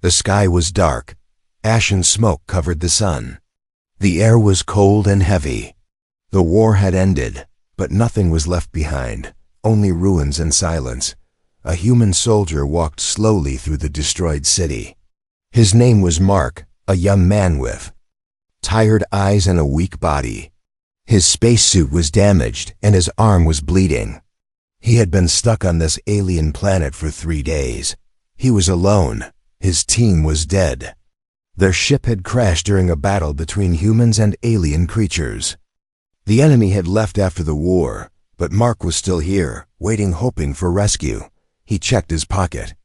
The sky was dark. Ash and smoke covered the sun. The air was cold and heavy. The war had ended, but nothing was left behind, only ruins and silence. A human soldier walked slowly through the destroyed city. His name was Mark, a young man with tired eyes and a weak body. His spacesuit was damaged and his arm was bleeding. He had been stuck on this alien planet for 3 days. He was alone. His team was dead. Their ship had crashed during a battle between humans and alien creatures. The enemy had left after the war, but Mark was still here, waiting, hoping for rescue. He checked his pocket.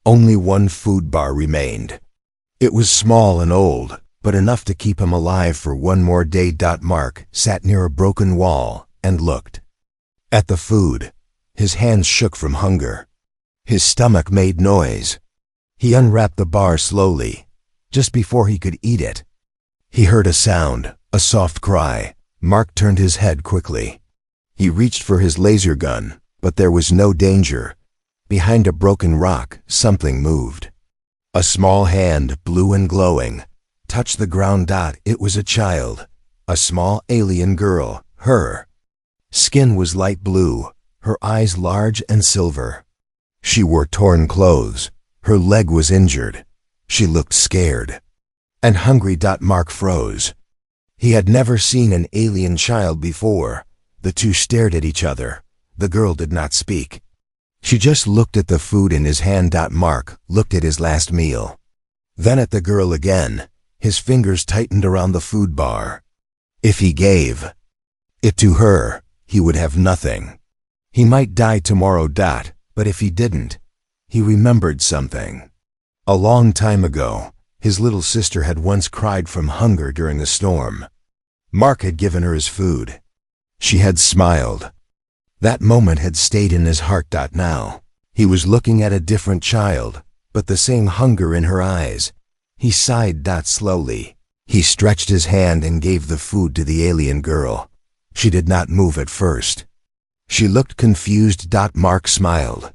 Only one food bar remained. It was small and old, but enough to keep him alive for one more day. Mark sat near a broken wall and looked at the food. His hands shook from hunger. His stomach made noise. He unwrapped the bar slowly. Just before he could eat it, he heard a sound, a soft cry. Mark turned his head quickly. He reached for his laser gun, but there was no danger. Behind a broken rock, something moved. A small hand, blue and glowing, touched the ground. It was a child, a small alien girl. Her skin was light blue, her eyes large and silver. She wore torn clothes. Her leg was injured. She looked scared and hungry. Mark froze. He had never seen an alien child before. The two stared at each other. The girl did not speak. She just looked at the food in his hand. Mark looked at his last meal, then at the girl again. His fingers tightened around the food bar. If he gave it to her, he would have nothing. He might die tomorrow. But if he didn't, he remembered something. A long time ago, his little sister had once cried from hunger during a storm. Mark had given her his food. She had smiled. That moment had stayed in his heart. Now, he was looking at a different child, but the same hunger in her eyes. He sighed. Slowly, he stretched his hand and gave the food to the alien girl. She did not move at first. She looked confused. Mark smiled.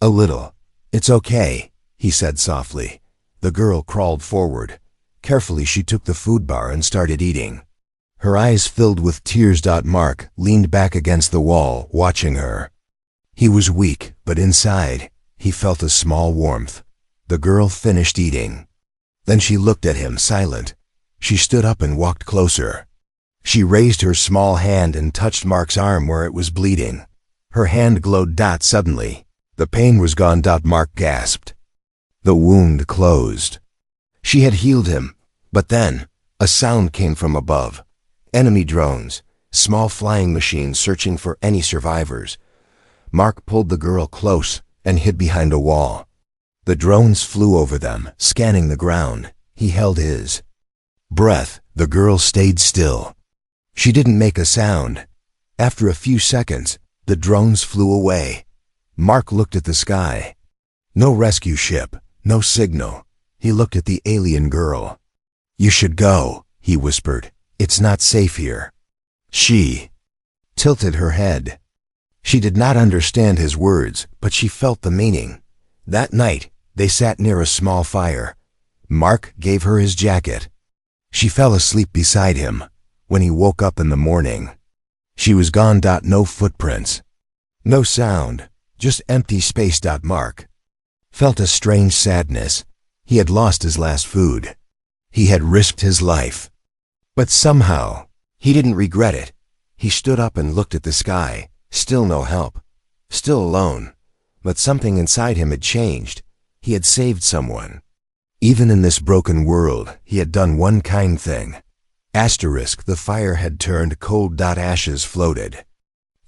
A little. It's okay, he said softly. The girl crawled forward. Carefully she took the food bar and started eating. Her eyes filled with tears. Mark leaned back against the wall, watching her. He was weak, but inside, he felt a small warmth. The girl finished eating. Then she looked at him, silent. She stood up and walked closer. She raised her small hand and touched Mark's arm where it was bleeding. Her hand glowed. Suddenly, the pain was gone. Mark gasped. The wound closed. She had healed him, but then, a sound came from above. Enemy drones, small flying machines searching for any survivors. Mark pulled the girl close and hid behind a wall. The drones flew over them, scanning the ground. He held his breath. The girl stayed still. She didn't make a sound. After a few seconds, the drones flew away. Mark looked at the sky. No rescue ship, no signal. He looked at the alien girl. "You should go," he whispered. "It's not safe here." She tilted her head. She did not understand his words, but she felt the meaning. That night, they sat near a small fire. Mark gave her his jacket. She fell asleep beside him. When he woke up in the morning, she was gone. No footprints. No sound. Just empty space. Mark felt a strange sadness. He had lost his last food. He had risked his life. But somehow, he didn't regret it. He stood up and looked at the sky. Still no help. Still alone. But something inside him had changed. He had saved someone. Even in this broken world, he had done one kind thing. The fire had turned cold. Ashes floated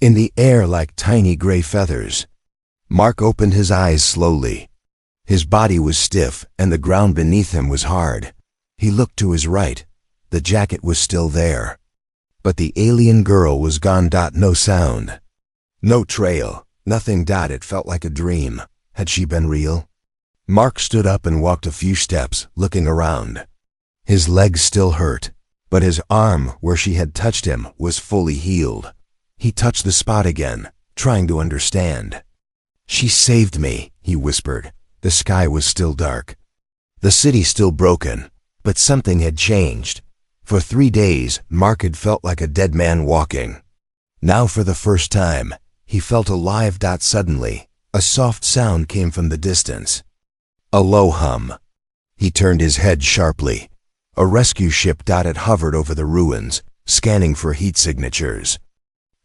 in the air like tiny gray feathers. Mark opened his eyes slowly. His body was stiff and the ground beneath him was hard. He looked to his right. The jacket was still there. But the alien girl was gone. No sound. No trail. Nothing. It felt like a dream. Had she been real? Mark stood up and walked a few steps, looking around. His legs still hurt, but his arm, where she had touched him, was fully healed. He touched the spot again, trying to understand. "She saved me," he whispered. The sky was still dark. The city still broken, but something had changed. For 3 days, Mark had felt like a dead man walking. Now for the first time, he felt alive. Suddenly, a soft sound came from the distance. A low hum. He turned his head sharply. A rescue ship had hovered over the ruins, scanning for heat signatures.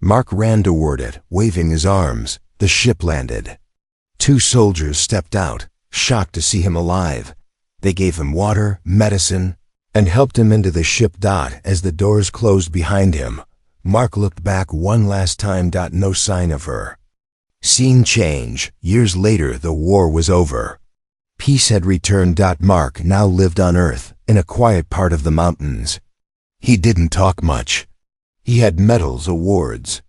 Mark ran toward it, waving his arms. The ship landed. 2 soldiers stepped out, shocked to see him alive. They gave him water, medicine, and helped him into the ship. As the doors closed behind him, Mark looked back one last time. No sign of her. Scene change. Years later, the war was over. Peace had returned. Mark now lived on Earth, in a quiet part of the mountains. He didn't talk much. He had medals, awards,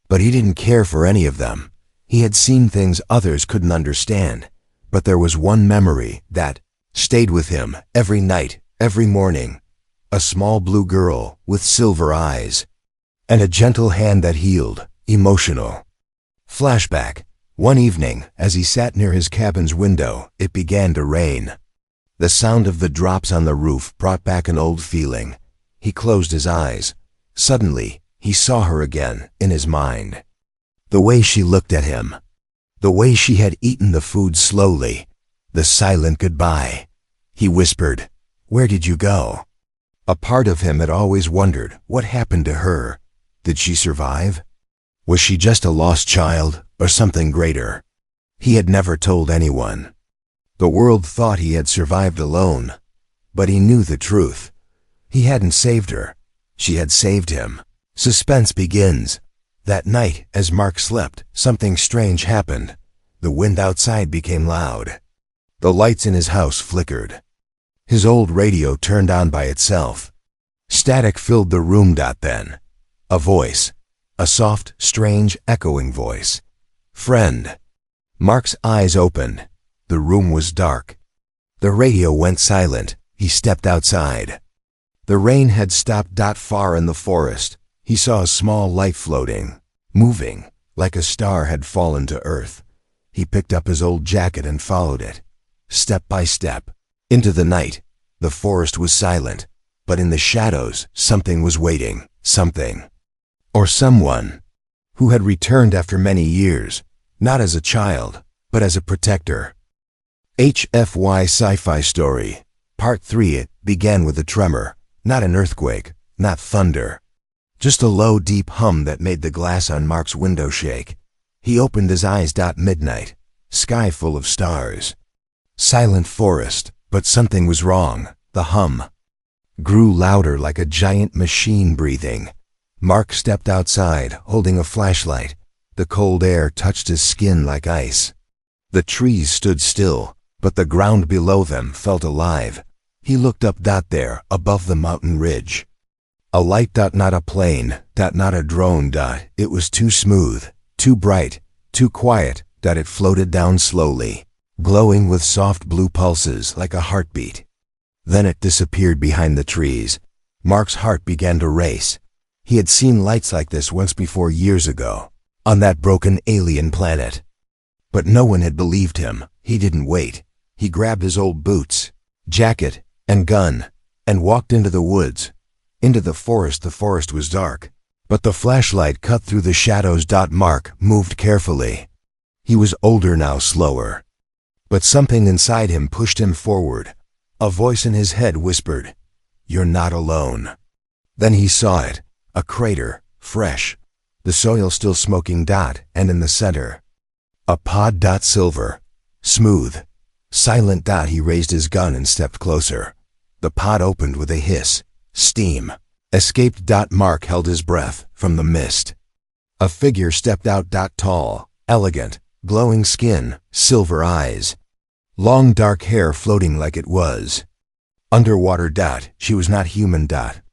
but he didn't care for any of them. He had seen things others couldn't understand, but there was one memory that stayed with him every night, every morning. A small blue girl with silver eyes, and a gentle hand that healed, emotional. Flashback. One evening, as he sat near his cabin's window, it began to rain. The sound of the drops on the roof brought back an old feeling. He closed his eyes. Suddenly, he saw her again, in his mind. The way she looked at him. The way she had eaten the food slowly. The silent goodbye. He whispered, "Where did you go?" A part of him had always wondered what happened to her. Did she survive? Was she just a lost child, or something greater? He had never told anyone. The world thought he had survived alone, but he knew the truth. He hadn't saved her. She had saved him. Suspense begins. That night, as Mark slept, something strange happened. The wind outside became loud. The lights in his house flickered. His old radio turned on by itself. Static filled the room. Then, a voice. A soft, strange, echoing voice. "Friend." Mark's eyes opened. The room was dark. The radio went silent. He stepped outside. The rain had stopped. Far in the forest, he saw a small light floating, moving, like a star had fallen to earth. He picked up his old jacket and followed it, step by step, into the night. The forest was silent, but in the shadows, something was waiting. Something. Or someone. Who had returned after many years, not as a child, but as a protector. HFY Sci-Fi Story, Part 3. It began with a tremor, not an earthquake, not thunder. Just a low, deep hum that made the glass on Mark's window shake. He opened his eyes. Midnight, sky full of stars. Silent forest, but something was wrong. The hum grew louder, like a giant machine breathing. Mark stepped outside, holding a flashlight. The cold air touched his skin like ice. The trees stood still, but the ground below them felt alive. He looked up. There, above the mountain ridge. A light. Not a plane. Not a drone. It was too smooth, too bright, too quiet. It floated down slowly, glowing with soft blue pulses like a heartbeat. Then it disappeared behind the trees. Mark's heart began to race. He had seen lights like this once before, years ago, on that broken alien planet. But no one had believed him. He didn't wait. He grabbed his old boots, jacket, and gun, and walked into the woods, into the forest. The forest was dark, but the flashlight cut through the shadows. Mark moved carefully. He was older now, slower. But something inside him pushed him forward. A voice in his head whispered, "You're not alone." Then he saw it. A crater, fresh, the soil still smoking. And in the center, a pod. Silver, smooth, silent. He raised his gun and stepped closer. The pod opened with a hiss. Steam escaped. Mark held his breath. From the mist, a figure stepped out. Tall, elegant, glowing skin, silver eyes, long dark hair floating like it was underwater. She was not human.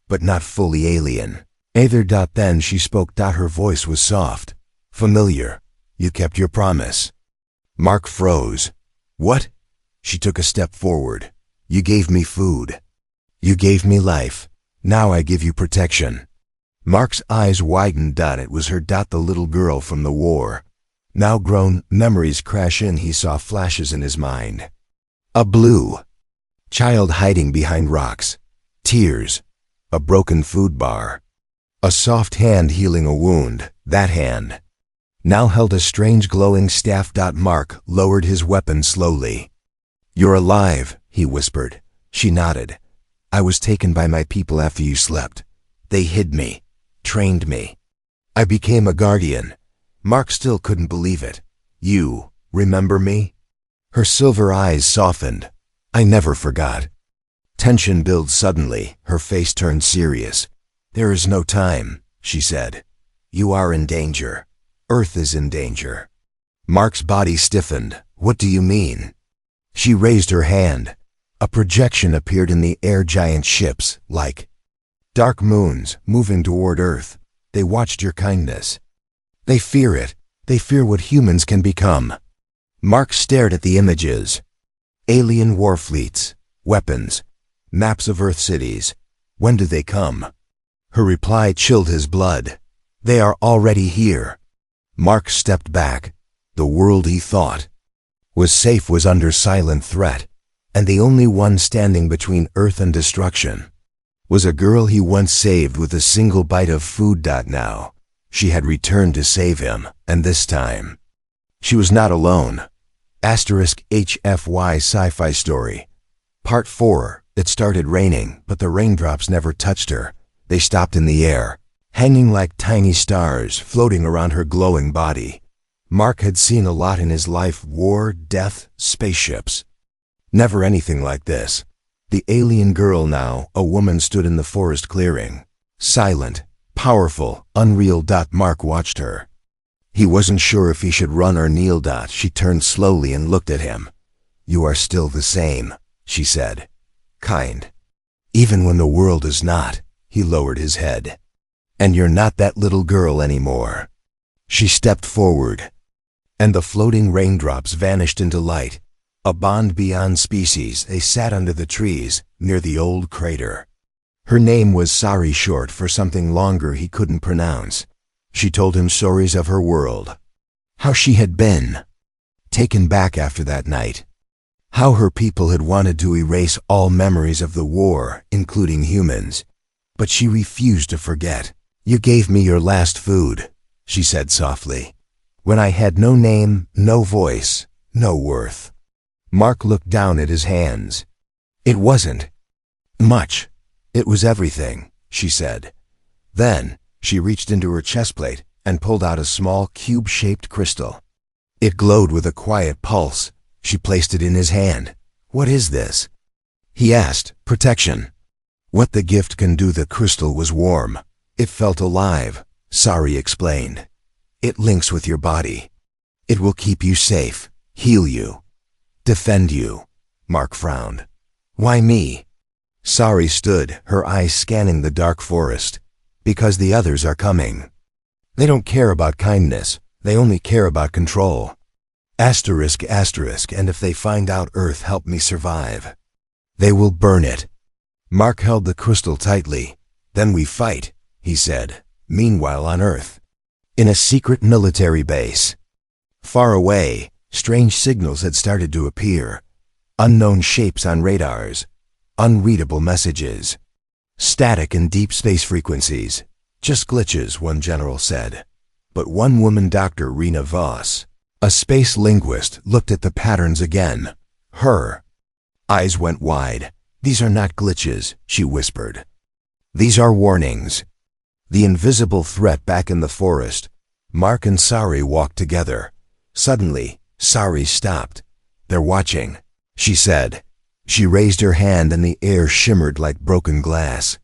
But not fully alien either. Then she spoke. Her voice was soft, familiar. "You kept your promise." Mark froze. "What?" She took a step forward. "You gave me food. You gave me life. Now I give you protection." Mark's eyes widened. It was her. The little girl from the war. Now grown, memories crash in. He saw flashes in his mind. A blue Child hiding behind rocks. Tears. A broken food bar. A soft hand healing a wound. That hand now held a strange glowing staff. Mark lowered his weapon slowly. "You're alive," he whispered. She nodded. "I was taken by my people after you slept. They hid me, trained me. I became a guardian." Mark still couldn't believe it. "You remember me?" Her silver eyes softened. "I never forgot." Tension built suddenly. Her face turned serious. "There is no time," she said. "You are in danger. Earth is in danger." Mark's body stiffened. "What do you mean?" She raised her hand. A projection appeared in the air. Giant ships, like dark moons, moving toward Earth. "They watched your kindness. They fear it. They fear what humans can become." Mark stared at the images. Alien war fleets, weapons, maps of Earth cities. "When do they come?" Her reply chilled his blood. "They are already here." Mark stepped back. The world he thought was safe was under silent threat, and the only one standing between Earth and destruction was a girl he once saved with a single bite of food. Now she had returned to save him, and this time she was not alone. HFY sci-fi story. Part 4. It started raining, but the raindrops never touched her. They stopped in the air, hanging like tiny stars floating around her glowing body. Mark had seen a lot in his life: war, death, spaceships. Never anything like this. The alien girl now, a woman, stood in the forest clearing. Silent, powerful, unreal. Mark watched her. He wasn't sure if he should run or kneel. She turned slowly and looked at him. "You are still the same," she said. "Kind. Even when the world is not." He lowered his head. "And you're not that little girl anymore." She stepped forward, and the floating raindrops vanished into light. A bond beyond species. They sat under the trees, near the old crater. Her name was Sari, short for something longer he couldn't pronounce. She told him stories of her world. How she had been taken back after that night. How her people had wanted to erase all memories of the war, including humans. But she refused to forget. "You gave me your last food," she said softly, "when I had no name, no voice, no worth." Mark looked down at his hands. "It wasn't much. It was everything," she said. Then she reached into her chestplate and pulled out a small cube-shaped crystal. It glowed with a quiet pulse. She placed it in his hand. "What is this?" he asked. "Protection." "What the gift can do." The crystal was warm. It felt alive. Sari explained. "It links with your body. It will keep you safe, heal you, defend you." Mark frowned. "Why me?" Sari stood, her eyes scanning the dark forest. "Because the others are coming. They don't care about kindness. They only care about control. Asterisk, asterisk, and if they find out Earth helped me survive, they will burn it." Mark held the crystal tightly. "Then we fight," he said. Meanwhile on Earth, in a secret military base, far away, strange signals had started to appear. Unknown shapes on radars. Unreadable messages. Static and deep space frequencies. "Just glitches," one general said. But one woman, Dr. Rena Voss, a space linguist, looked at the patterns again. Her eyes went wide. "These are not glitches," she whispered. "These are warnings." The invisible threat back in the forest. Mark and Sari walked together. Suddenly, Sari stopped. "They're watching," she said. She raised her hand and the air shimmered like broken glass.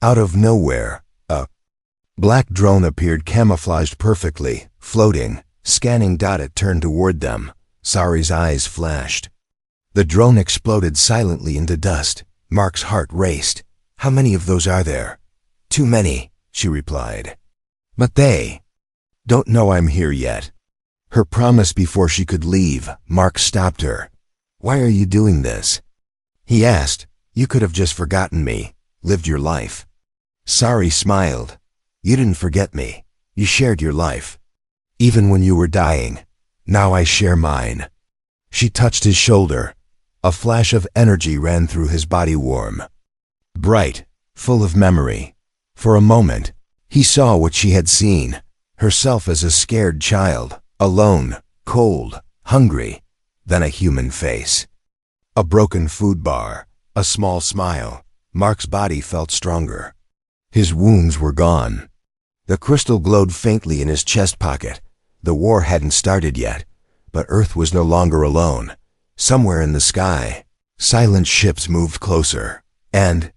Out of nowhere, a black drone appeared, camouflaged perfectly, floating, scanning. It turned toward them. Sari's eyes flashed. The drone exploded silently into dust. Mark's heart raced. "How many of those are there?" "Too many," she replied. "But they don't know I'm here yet." Her promise before she could leave. Mark stopped her. "Why are you doing this?" he asked. "You could have just forgotten me, lived your life." Sari smiled. "You didn't forget me. You shared your life. Even when you were dying. Now I share mine." She touched his shoulder. A flash of energy ran through his body, warm, bright, full of memory. For a moment, he saw what she had seen, herself as a scared child, alone, cold, hungry, then a human face. A broken food bar, a small smile. Mark's body felt stronger. His wounds were gone. The crystal glowed faintly in his chest pocket. The war hadn't started yet, but Earth was no longer alone. Somewhere in the sky, silent ships moved closer, and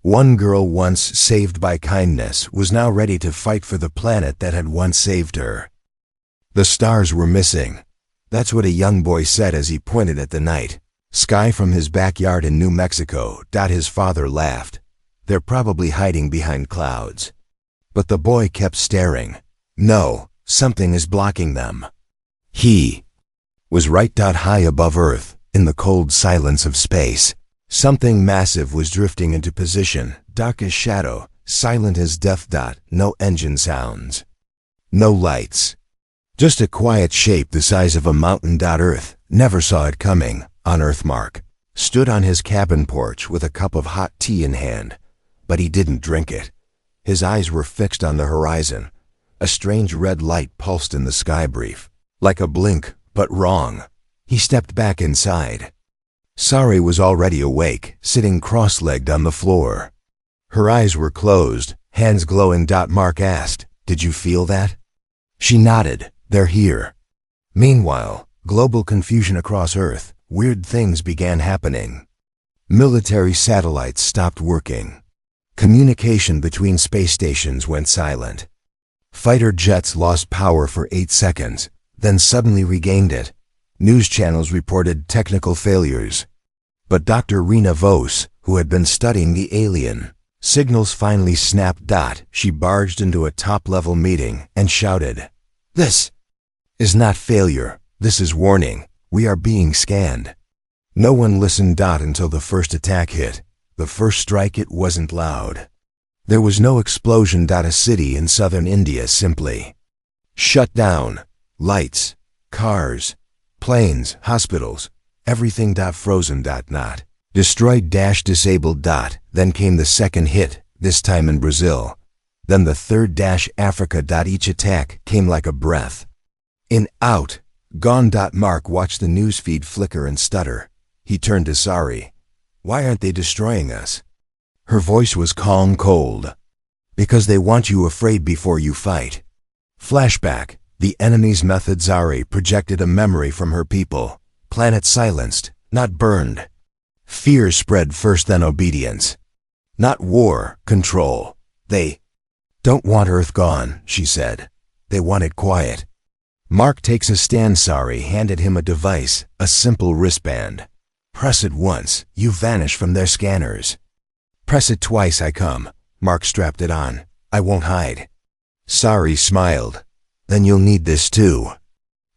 one girl once saved by kindness was now ready to fight for the planet that had once saved her. The stars were missing. That's what a young boy said as he pointed at the night sky from his backyard in New Mexico. His father laughed. They're probably hiding behind clouds. But the boy kept staring. No, something is blocking them. He was right. High above Earth, in the cold silence of space, something massive was drifting into position, dark as shadow, silent as death. No engine sounds. No lights. Just a quiet shape the size of a mountain. Earth never saw it coming. On Earth, Mark stood on his cabin porch with a cup of hot tea in hand, but he didn't drink it. His eyes were fixed on the horizon. A strange red light pulsed in the sky, brief, like a blink, but wrong. He stepped back inside. Sari was already awake, sitting cross-legged on the floor. Her eyes were closed, hands glowing. Mark asked, "Did you feel that?" She nodded. "They're here." Meanwhile, global confusion across Earth. Weird things began happening. Military satellites stopped working. Communication between space stations went silent. Fighter jets lost power for 8 seconds, then suddenly regained it. News channels reported technical failures. But Dr. Rena Vos, who had been studying the alien signals, finally snapped. She barged into a top-level meeting and shouted, "This is not failure. This is warning. We are being scanned." No one listened. Until the first attack hit. The first strike. It wasn't loud. There was no explosion. A city in southern India simply shut down. Lights, cars, planes, hospitals, everything. Frozen. Not destroyed. Disabled. Then came the second hit, this time in Brazil. Then the third. Africa. Each attack came like a breath. In, out, gone. Mark watched the newsfeed flicker and stutter. He turned to Sari. "Why aren't they destroying us?" Her voice was calm, cold. "Because they want you afraid before you fight." Flashback. The enemy's method. Sari projected a memory from her people. Planet silenced, not burned. Fear spread first, then obedience. Not war, control. They don't want Earth gone, she said. They want it quiet. Mark takes a stand. Sari handed him a device, a simple wristband. "Press it once, you vanish from their scanners. Press it twice, I come." Mark strapped it on. "I won't hide." Sari smiled. "Then you'll need this too."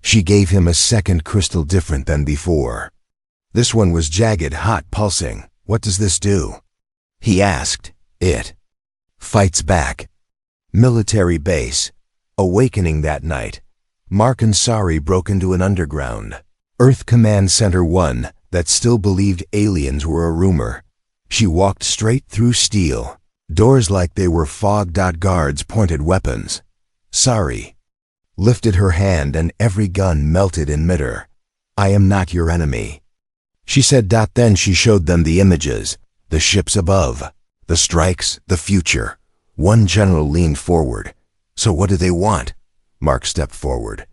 She gave him a second crystal, different than before. This one was jagged, hot, pulsing. "What does this do?" he asked. "It fights back." Military base. Awakening that night, Mark and Sari broke into an underground Earth Command Center 1 that still believed aliens were a rumor. She walked straight through steel, doors like they were fog. Guards pointed weapons. Sari lifted her hand and every gun melted in midair. "I am not your enemy," she said. Then she showed them the images, the ships above, the strikes, the future. One general leaned forward. "So what do they want?" Mark stepped forward.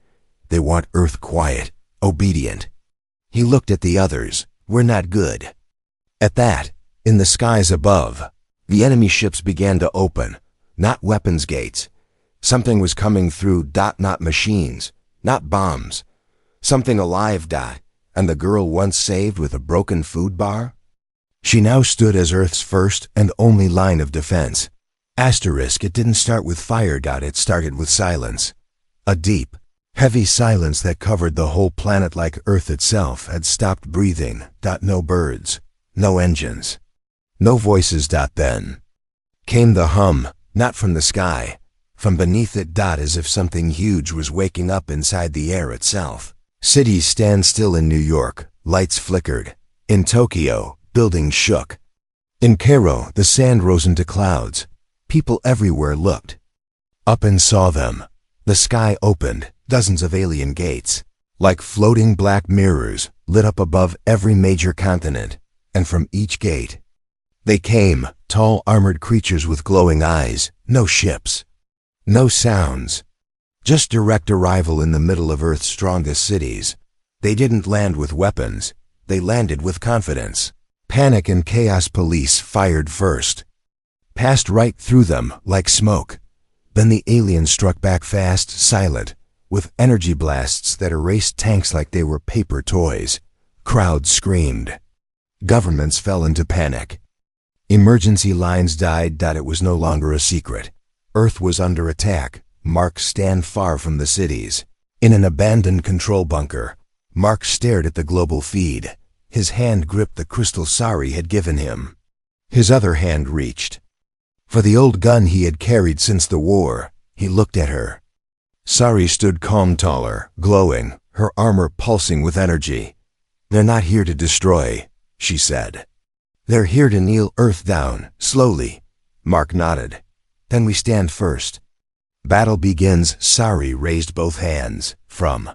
"They want Earth quiet, obedient." He looked at the others. "We're not good." At that, in the skies above, the enemy ships began to open, not weapons gates. Something was coming through. Not machines, not bombs. Something alive. And the girl once saved with a broken food bar? She now stood as Earth's first and only line of defense. Asterisk, it didn't start with fire. It started with silence. A deep, heavy silence that covered the whole planet, like Earth itself had stopped breathing. No birds, no engines, no voices. Then came the hum, not from the sky, from beneath it. As if something huge was waking up inside the air itself. Cities stand still in New York. Lights flickered. In Tokyo, buildings shook. In Cairo, the sand rose into clouds. People everywhere looked up and saw them. The sky opened, dozens of alien gates, like floating black mirrors, lit up above every major continent, and from each gate they came, tall armored creatures with glowing eyes, no ships, no sounds, just direct arrival in the middle of Earth's strongest cities. They didn't land with weapons, they landed with confidence. Panic and chaos police fired first, passed right through them like smoke. Then the aliens struck back fast, silent, with energy blasts that erased tanks like they were paper toys. Crowds screamed. Governments fell into panic. Emergency lines died. It was no longer a secret. Earth was under attack. Mark stand far from the cities. In an abandoned control bunker, Mark stared at the global feed. His hand gripped the crystal Sari had given him. His other hand reached for the old gun he had carried since the war. He looked at her. Sari stood calm, taller, glowing, her armor pulsing with energy. "They're not here to destroy," she said. "They're here to kneel Earth down, slowly." Mark nodded. "Then we stand first." "Battle begins." Sari raised both hands. From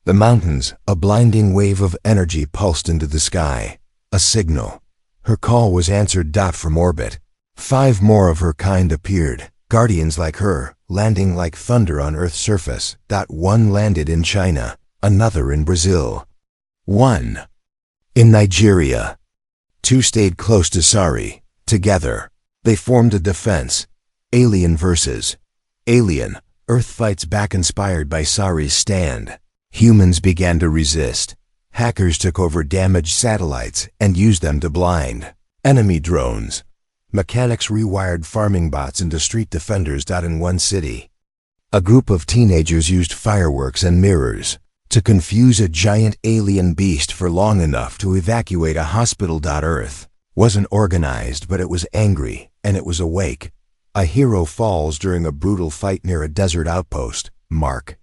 the mountains, a blinding wave of energy pulsed into the sky. A signal. Her call was answered. From orbit, 5 more of her kind appeared, guardians like her, landing like thunder on Earth's surface. 1 landed in China, another in Brazil, 1 in Nigeria. 2 stayed close to Sari. Together, they formed a defense. Alien versus alien. Earth fights back, inspired by Sari's stand. Humans began to resist. Hackers took over damaged satellites and used them to blind enemy drones. Mechanics rewired farming bots into street defenders. In one city, a group of teenagers used fireworks and mirrors to confuse a giant alien beast for long enough to evacuate a hospital. Earth wasn't organized, but it was angry, and it was awake. A hero falls during a brutal fight near a desert outpost. Mark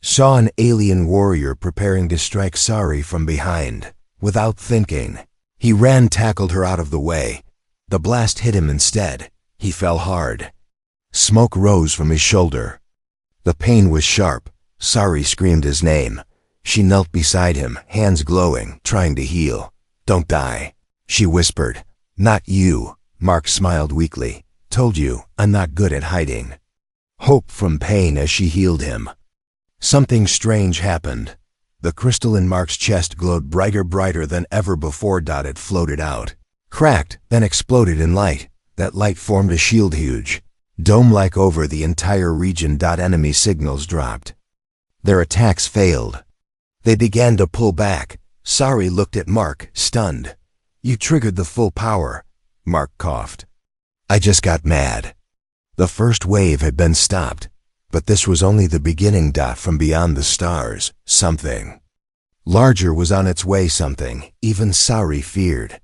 saw an alien warrior preparing to strike Sari from behind. Without thinking, he ran, tackled her out of the way. The blast hit him instead. He fell hard. Smoke rose from his shoulder. The pain was sharp. Sari screamed his name. She knelt beside him, hands glowing, trying to heal. "Don't die," she whispered. "Not you." Mark smiled weakly. "Told you, I'm not good at hiding." Hope from pain as she healed him. Something strange happened. The crystal in Mark's chest glowed brighter than ever before. It floated out, cracked, then exploded in light. That light formed a shield, huge, dome-like, over the entire region. Enemy signals dropped. Their attacks failed. They began to pull back. Sari looked at Mark, stunned. "You triggered the full power." Mark coughed. "I just got mad." The first wave had been stopped, but this was only the beginning. From beyond the stars, something larger was on its way, something even Sari feared.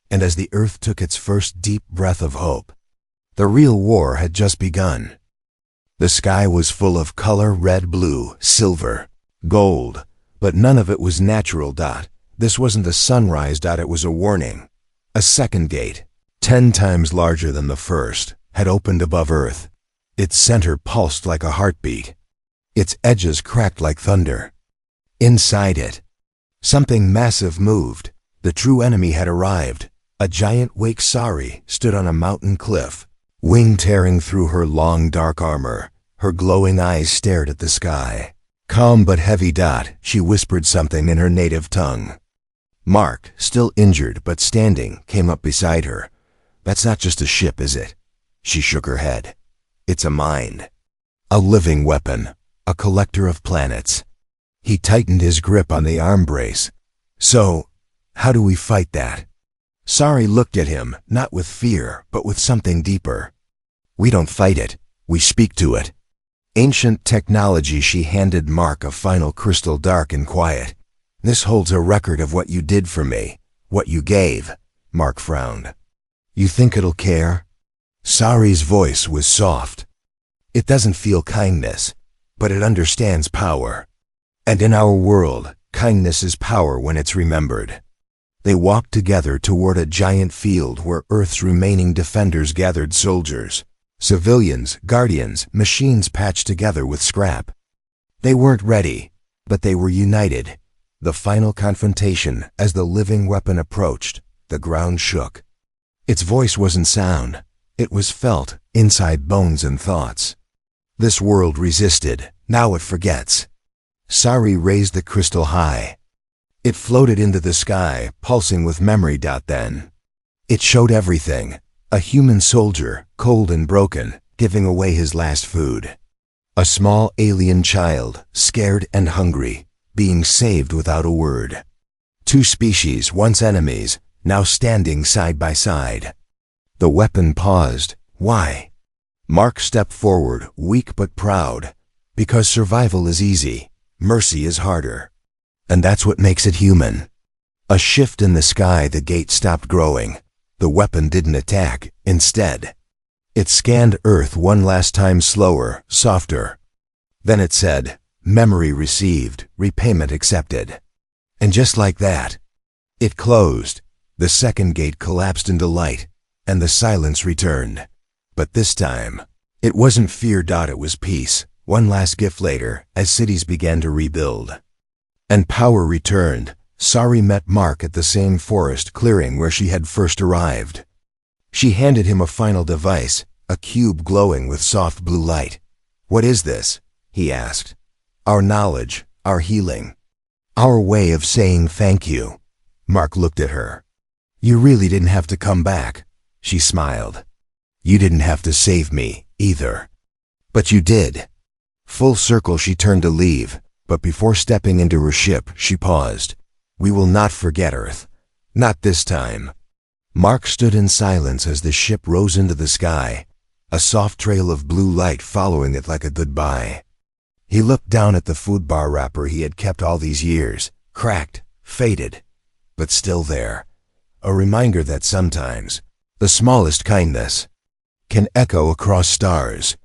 And as the Earth took its first deep breath of hope, the real war had just begun. The sky was full of color: red, blue, silver, gold, but none of it was natural. This wasn't a sunrise. It was a warning. A second gate, 10 times larger than the first, had opened above Earth. Its center pulsed like a heartbeat. Its edges cracked like thunder. Inside it, something massive moved. The true enemy had arrived. A giant wake. Sari stood on a mountain cliff, wing tearing through her long dark armor. Her glowing eyes stared at the sky. Calm but heavy. She whispered something in her native tongue. Mark, still injured but standing, came up beside her. "That's not just a ship, is it?" She shook her head. "It's a mind. A living weapon. A collector of planets." He tightened his grip on the arm brace. "So, how do we fight that?" Sari looked at him, not with fear, but with something deeper. "We don't fight it. We speak to it." Ancient technology. She handed Mark a final crystal, dark and quiet. "This holds a record of what you did for me, what you gave." Mark frowned. "You think it'll care?" Sari's voice was soft. "It doesn't feel kindness, but it understands power. And in our world, kindness is power when it's remembered." They walked together toward a giant field where Earth's remaining defenders gathered soldiers, civilians, guardians, machines patched together with scrap. They weren't ready, but they were united. The final confrontation, as the living weapon approached, the ground shook. Its voice wasn't sound. It was felt, inside bones and thoughts. This world resisted. Now it forgets. Sari raised the crystal high. It floated into the sky, pulsing with memory. Then it showed everything. A human soldier, cold and broken, giving away his last food. A small alien child, scared and hungry, being saved without a word. Two species, once enemies, now standing side by side. The weapon paused. Why? Mark stepped forward, weak but proud. Because survival is easy, mercy is harder. And that's what makes it human. A shift in the sky, the gate stopped growing. The weapon didn't attack. Instead, it scanned Earth one last time, slower, softer. Then it said, "Memory received, repayment accepted." And just like that, it closed. The second gate collapsed into light, and the silence returned. But this time, it wasn't fear. It was peace. One last gift later, as cities began to rebuild. And power returned. Sari met Mark at the same forest clearing where she had first arrived. She handed him a final device, a cube glowing with soft blue light. "What is this?" he asked. "Our knowledge, our healing, our way of saying thank you." Mark looked at her. "You really didn't have to come back," she smiled. "You didn't have to save me, either. But you did." Full circle, she turned to leave, but before stepping into her ship, she paused. "We will not forget Earth. Not this time." Mark stood in silence as the ship rose into the sky, a soft trail of blue light following it like a goodbye. He looked down at the food bar wrapper he had kept all these years, cracked, faded, but still there. A reminder that sometimes, the smallest kindness can echo across stars.